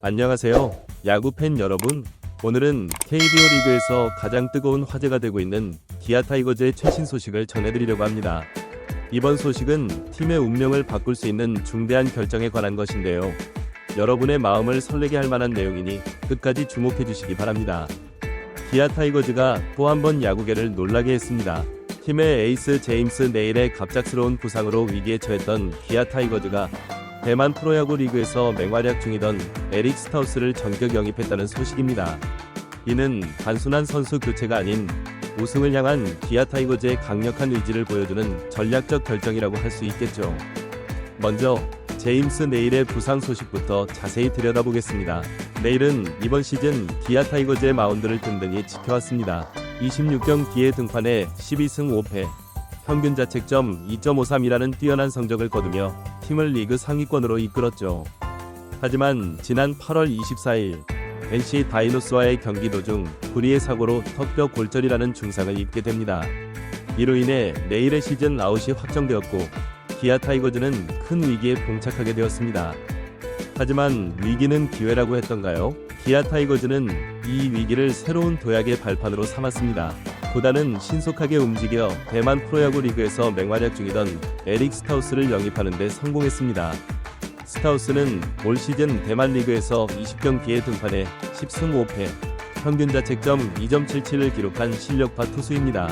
안녕하세요. 야구 팬 여러분. 오늘은 KBO 리그에서 가장 뜨거운 화제가 되고 있는 기아 타이거즈의 최신 소식을 전해드리려고 합니다. 이번 소식은 팀의 운명을 바꿀 수 있는 중대한 결정에 관한 것인데요. 여러분의 마음을 설레게 할 만한 내용이니 끝까지 주목해 주시기 바랍니다. 기아 타이거즈가 또 한 번 야구계를 놀라게 했습니다. 팀의 에이스 제임스 네일의 갑작스러운 부상으로 위기에 처했던 기아 타이거즈가 대만 프로야구 리그에서 맹활약 중이던 에릭 스타우스를 전격 영입했다는 소식입니다. 이는 단순한 선수 교체가 아닌 우승을 향한 기아 타이거즈의 강력한 의지를 보여주는 전략적 결정이라고 할 수 있겠죠. 먼저 제임스 네일의 부상 소식부터 자세히 들여다보겠습니다. 네일은 이번 시즌 기아 타이거즈의 마운드를 든든히 지켜왔습니다. 26경기에 등판해 12승 5패, 평균 자책점 2.53이라는 뛰어난 성적을 거두며 팀을 리그 상위권으로 이끌었죠. 하지만 지난 8월 24일 NC 다이노스와의 경기 도중 불의의 사고로 턱뼈 골절이라는 증상을 입게 됩니다. 이로 인해 네일의 시즌 아웃이 확정되었고 기아 타이거즈는 큰 위기에 봉착하게 되었습니다. 하지만 위기는 기회라고 했던가요? 기아 타이거즈는 이 위기를 새로운 도약의 발판으로 삼았습니다. 구단은 신속하게 움직여 대만 프로야구 리그에서 맹활약 중이던 에릭 스타우스를 영입하는 데 성공했습니다. 스타우스는 올 시즌 대만 리그에서 20경기에 등판해 10승 5패, 평균 자책점 2.77을 기록한 실력파 투수입니다.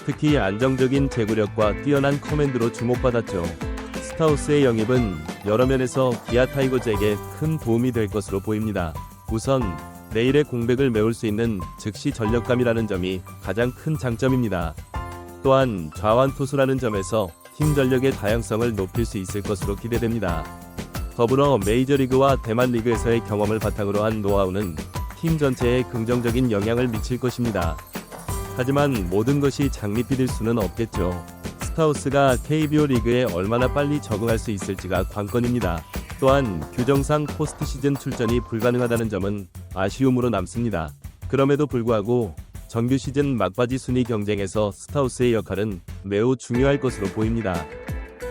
특히 안정적인 제구력과 뛰어난 커맨드로 주목받았죠. 스타우스의 영입은 여러 면에서 기아 타이거즈에게 큰 도움이 될 것으로 보입니다. 우선 네일의 공백을 메울 수 있는 즉시 전력감이라는 점이 가장 큰 장점입니다. 또한 좌완 투수라는 점에서 팀 전력의 다양성을 높일 수 있을 것으로 기대됩니다. 더불어 메이저리그와 대만 리그에서의 경험을 바탕으로 한 노하우는 팀 전체에 긍정적인 영향을 미칠 것입니다. 하지만 모든 것이 장밋빛 일 수는 없겠죠. 스타우스가 KBO 리그에 얼마나 빨리 적응할 수 있을지가 관건입니다. 또한 규정상 포스트 시즌 출전이 불가능하다는 점은 아쉬움으로 남습니다. 그럼에도 불구하고 정규 시즌 막바지 순위 경쟁에서 스타우스의 역할은 매우 중요할 것으로 보입니다.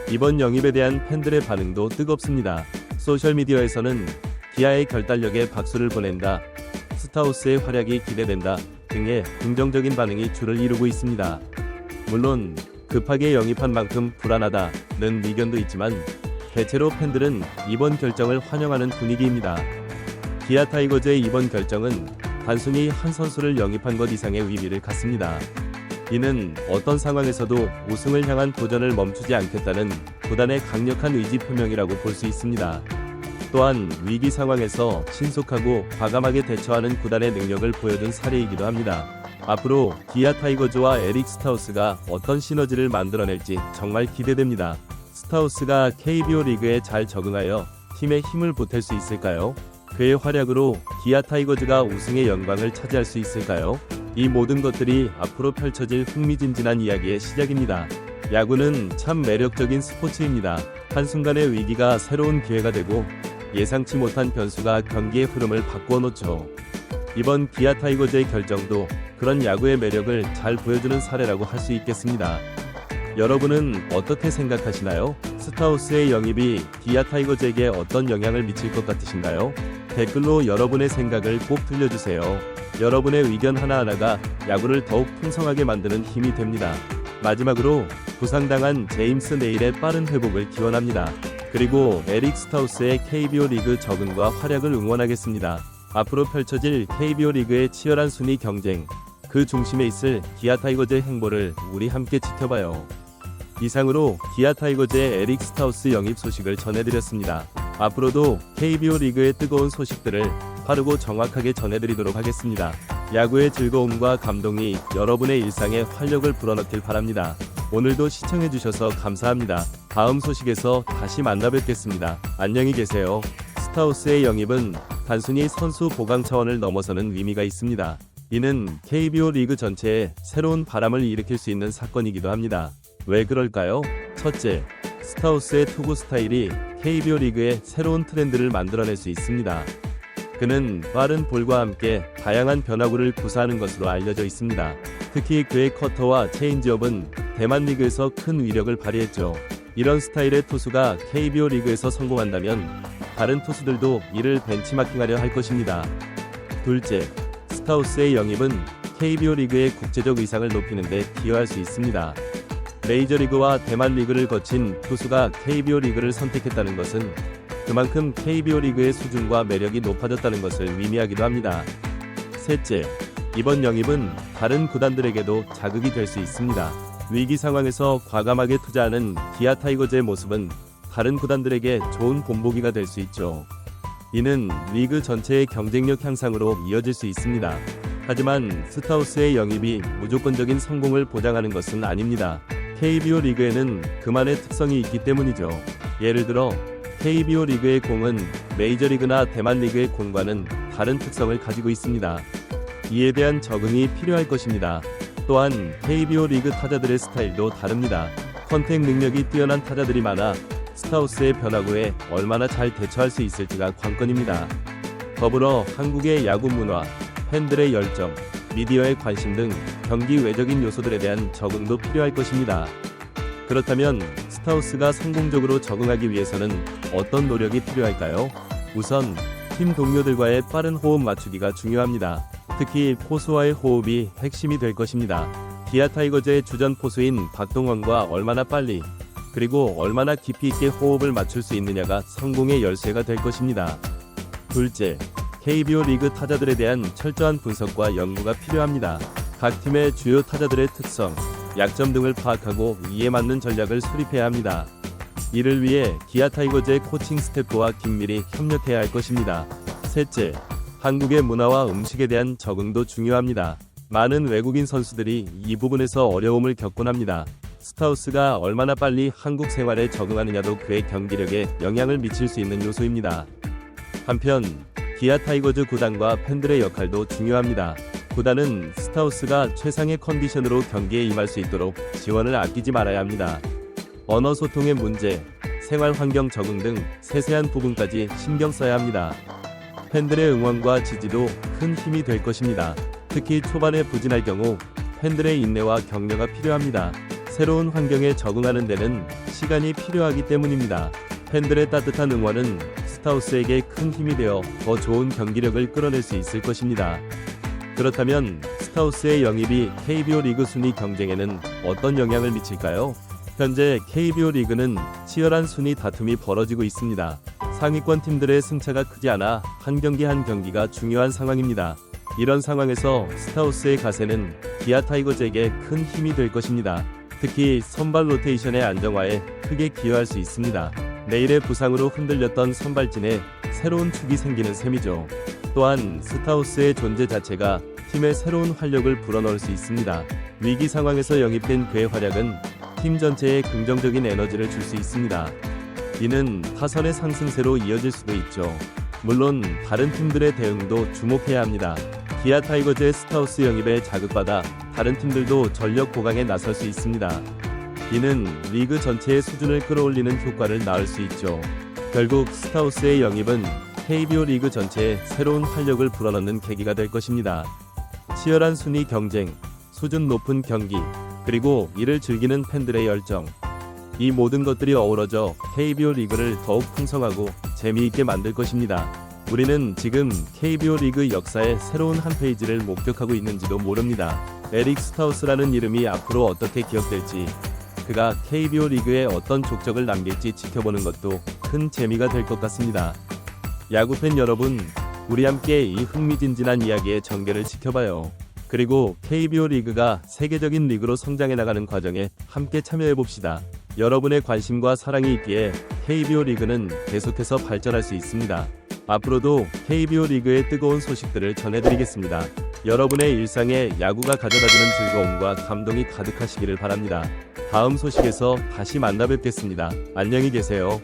이번 영입에 대한 팬들의 반응도 뜨겁습니다. 소셜미디어에서는 기아의 결단력에 박수를 보낸다, 스타우스의 활약이 기대된다 등의 긍정적인 반응이 줄을 이루고 있습니다. 물론 급하게 영입한 만큼 불안하다는 의견도 있지만 대체로 팬들은 이번 결정을 환영하는 분위기입니다. 기아 타이거즈의 이번 결정은 단순히 한 선수를 영입한 것 이상의 의미를 갖습니다. 이는 어떤 상황에서도 우승을 향한 도전을 멈추지 않겠다는 구단의 강력한 의지 표명이라고 볼 수 있습니다. 또한 위기 상황에서 신속하고 과감하게 대처하는 구단의 능력을 보여준 사례이기도 합니다. 앞으로 기아 타이거즈와 에릭 스타우스가 어떤 시너지를 만들어낼지 정말 기대됩니다. 스타우스가 KBO 리그에 잘 적응하여 팀에 힘을 보탤 수 있을까요? 그의 활약으로 기아 타이거즈가 우승의 영광을 차지할 수 있을까요? 이 모든 것들이 앞으로 펼쳐질 흥미진진한 이야기의 시작입니다. 야구는 참 매력적인 스포츠입니다. 한순간의 위기가 새로운 기회가 되고 예상치 못한 변수가 경기의 흐름을 바꾸어 놓죠. 이번 기아 타이거즈의 결정도 그런 야구의 매력을 잘 보여주는 사례라고 할 수 있겠습니다. 여러분은 어떻게 생각하시나요? 스타우스의 영입이 기아 타이거즈에게 어떤 영향을 미칠 것 같으신가요? 댓글로 여러분의 생각을 꼭 들려주세요. 여러분의 의견 하나하나가 야구를 더욱 풍성하게 만드는 힘이 됩니다. 마지막으로 부상당한 제임스 네일의 빠른 회복을 기원합니다. 그리고 에릭 스타우스의 KBO 리그 적응과 활약을 응원하겠습니다. 앞으로 펼쳐질 KBO 리그의 치열한 순위 경쟁, 그 중심에 있을 기아 타이거즈의 행보를 우리 함께 지켜봐요. 이상으로 기아 타이거즈의 에릭 스타우스 영입 소식을 전해드렸습니다. 앞으로도 KBO 리그의 뜨거운 소식들을 빠르고 정확하게 전해드리도록 하겠습니다. 야구의 즐거움과 감동이 여러분의 일상에 활력을 불어넣길 바랍니다. 오늘도 시청해주셔서 감사합니다. 다음 소식에서 다시 만나뵙겠습니다. 안녕히 계세요. 스타우스의 영입은 단순히 선수 보강 차원을 넘어서는 의미가 있습니다. 이는 KBO 리그 전체에 새로운 바람을 일으킬 수 있는 사건이기도 합니다. 왜 그럴까요? 첫째, 스타우스의 투구 스타일이 KBO 리그의 새로운 트렌드를 만들어낼 수 있습니다. 그는 빠른 볼과 함께 다양한 변화구를 구사하는 것으로 알려져 있습니다. 특히 그의 커터와 체인지업은 대만 리그에서 큰 위력을 발휘했죠. 이런 스타일의 투수가 KBO 리그에서 성공한다면 다른 투수들도 이를 벤치마킹하려 할 것입니다. 둘째, 스타우스의 영입은 KBO 리그의 국제적 위상을 높이는 데 기여할 수 있습니다. 메이저리그와 대만 리그를 거친 투수가 KBO 리그를 선택했다는 것은 그만큼 KBO 리그의 수준과 매력이 높아졌다는 것을 의미하기도 합니다. 셋째, 이번 영입은 다른 구단들에게도 자극이 될 수 있습니다. 위기 상황에서 과감하게 투자하는 기아 타이거즈의 모습은 다른 구단들에게 좋은 본보기가 될 수 있죠. 이는 리그 전체의 경쟁력 향상으로 이어질 수 있습니다. 하지만 스타우스의 영입이 무조건적인 성공을 보장하는 것은 아닙니다. KBO 리그에는 그만의 특성이 있기 때문이죠. 예를 들어 KBO 리그의 공은 메이저리그나 대만 리그의 공과는 다른 특성을 가지고 있습니다. 이에 대한 적응이 필요할 것입니다. 또한 KBO 리그 타자들의 스타일도 다릅니다. 컨택 능력이 뛰어난 타자들이 많아 스타우스의 변화구에 얼마나 잘 대처할 수 있을지가 관건입니다. 더불어 한국의 야구 문화, 팬들의 열정, 미디어의 관심 등 경기 외적인 요소들에 대한 적응도 필요할 것입니다. 그렇다면 스타우스가 성공적으로 적응하기 위해서는 어떤 노력이 필요할까요? 우선 팀 동료들과의 빠른 호흡 맞추기가 중요합니다. 특히 포수와의 호흡이 핵심이 될 것입니다. 기아 타이거즈의 주전 포수인 박동원과 얼마나 빨리 그리고 얼마나 깊이 있게 호흡을 맞출 수 있느냐가 성공의 열쇠가 될 것입니다. 둘째, KBO 리그 타자들에 대한 철저한 분석과 연구가 필요합니다. 각 팀의 주요 타자들의 특성, 약점 등을 파악하고 이에 맞는 전략을 수립해야 합니다. 이를 위해 기아 타이거즈의 코칭 스태프와 긴밀히 협력해야 할 것입니다. 셋째, 한국의 문화와 음식에 대한 적응도 중요합니다. 많은 외국인 선수들이 이 부분에서 어려움을 겪곤 합니다. 스타우스가 얼마나 빨리 한국 생활에 적응하느냐도 그의 경기력에 영향을 미칠 수 있는 요소입니다. 한편 기아 타이거즈 구단과 팬들의 역할도 중요합니다. 구단은 스타우스가 최상의 컨디션으로 경기에 임할 수 있도록 지원을 아끼지 말아야 합니다. 언어 소통의 문제, 생활 환경 적응 등 세세한 부분까지 신경 써야 합니다. 팬들의 응원과 지지도 큰 힘이 될 것입니다. 특히 초반에 부진할 경우 팬들의 인내와 격려가 필요합니다. 새로운 환경에 적응하는 데는 시간이 필요하기 때문입니다. 팬들의 따뜻한 응원은 스타우스에게 큰 힘이 되어 더 좋은 경기력을 끌어낼 수 있을 것입니다. 그렇다면 스타우스의 영입이 KBO 리그 순위 경쟁에는 어떤 영향을 미칠까요? 현재 KBO 리그는 치열한 순위 다툼이 벌어지고 있습니다. 상위권 팀들의 승차가 크지 않아 한 경기 한 경기가 중요한 상황입니다. 이런 상황에서 스타우스의 가세는 기아 타이거즈에게 큰 힘이 될 것입니다. 특히 선발 로테이션의 안정화에 크게 기여할 수 있습니다. 내일의 부상으로 흔들렸던 선발진에 새로운 축이 생기는 셈이죠. 또한 스타우스의 존재 자체가 팀에 새로운 활력을 불어넣을 수 있습니다. 위기 상황에서 영입된 그의 활약은 팀 전체에 긍정적인 에너지를 줄 수 있습니다. 이는 타선의 상승세로 이어질 수도 있죠. 물론 다른 팀들의 대응도 주목해야 합니다. 기아 타이거즈의 스타우스 영입에 자극받아 다른 팀들도 전력 보강에 나설 수 있습니다. 이는 리그 전체의 수준을 끌어올리는 효과를 낳을 수 있죠. 결국 스타우스의 영입은 KBO 리그 전체에 새로운 활력을 불어넣는 계기가 될 것입니다. 치열한 순위 경쟁, 수준 높은 경기, 그리고 이를 즐기는 팬들의 열정. 이 모든 것들이 어우러져 KBO 리그를 더욱 풍성하고 재미있게 만들 것입니다. 우리는 지금 KBO 리그 역사의 새로운 한 페이지를 목격하고 있는지도 모릅니다. 에릭 스타우스라는 이름이 앞으로 어떻게 기억될지, 그가 KBO 리그에 어떤 족적을 남길지 지켜보는 것도 큰 재미가 될 것 같습니다. 야구팬 여러분, 우리 함께 이 흥미진진한 이야기의 전개를 지켜봐요. 그리고 KBO 리그가 세계적인 리그로 성장해 나가는 과정에 함께 참여해봅시다. 여러분의 관심과 사랑이 있기에 KBO 리그는 계속해서 발전할 수 있습니다. 앞으로도 KBO 리그의 뜨거운 소식들을 전해드리겠습니다. 여러분의 일상에 야구가 가져다주는 즐거움과 감동이 가득하시기를 바랍니다. 다음 소식에서 다시 만나 뵙겠습니다. 안녕히 계세요.